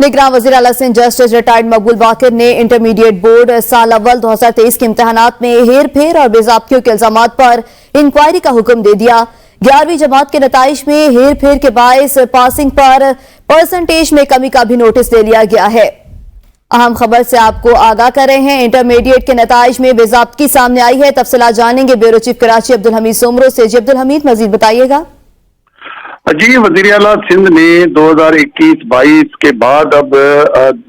निगरान वज़ीर आला सिंध जस्टिस रिटायर्ड मकबूल बाकिर ने इंटरमीडिएट बोर्ड साल अव्वल 2023 के इम्तहानात में हेर फेर और बेज़ाब्तियों के इल्जामात पर इंक्वायरी का हुक्म दे दिया। 11वीं जमात के नताइज में हेर फेर के बायस पासिंग पर परसेंटेज में कमी का भी नोटिस दे लिया गया है। अहम खबर से आपको आगाह कर रहे हैं। इंटरमीडिएट के नताइज में बेज़ाब्ती सामने आई है। तफसीलात जानेंगे ब्यूरो चीफ कराची अब्दुल हमीद सोमरो से। जी अब्दुल हमीद, मजीद बताइएगा। जी, वज़ीर आला सिंध ने 2021-22 के बाद अब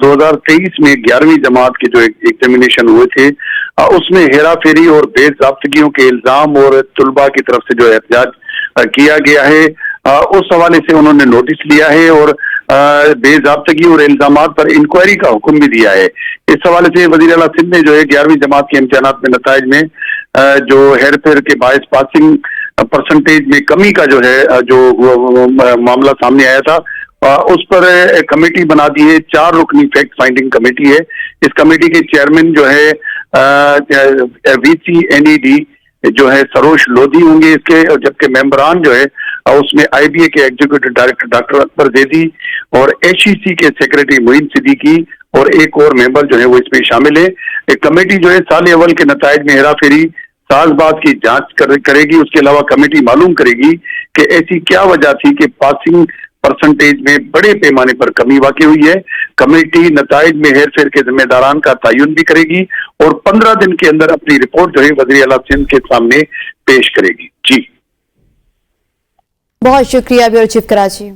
2023 में 11वीं जमात के जो एग्जामिनेशन हुए थे उसमें हेरा फेरी और बेज़ाब्तगियों के इल्जाम और तुलबा की तरफ से जो एहतजाज किया गया है उस हवाले से उन्होंने नोटिस लिया है और बेज़ाब्तगी और इल्जामात पर इंक्वायरी का हुक्म भी दिया है। इस हवाले से वज़ीर आला सिंध ने जो है 11वीं जमात के इम्तिहानात में नताइज में जो हेर फेर के बायस पासिंग परसेंटेज में कमी का जो है जो मामला सामने आया था उस पर कमेटी बना दी है। 4 रुकनी फैक्ट फाइंडिंग कमेटी है। इस कमेटी के चेयरमैन जो है VCNED जो है सरोश लोधी होंगे इसके, जबकि मेंबरान जो है उसमें IBA के executive director doctor Akbar Zaidi और HEC के सेक्रेटरी मोइन सिद्दीकी और एक और मेंबर जो है वो इसमें शामिल है। एक कमेटी जो है साल अव्वल के नताइज में हेरा फेरी साजबात की जांच करेगी। उसके अलावा कमेटी मालूम करेगी कि ऐसी क्या वजह थी कि पासिंग परसेंटेज में बड़े पैमाने पर कमी वाक़ई हुई है। कमेटी नताइज में हेर फेर के जिम्मेदारान का तयन भी करेगी और 15 दिन के अंदर अपनी रिपोर्ट जो है वज़ीर आला सिंध के सामने पेश करेगी। जी बहुत शुक्रिया ब्यूरो चीफ कराची।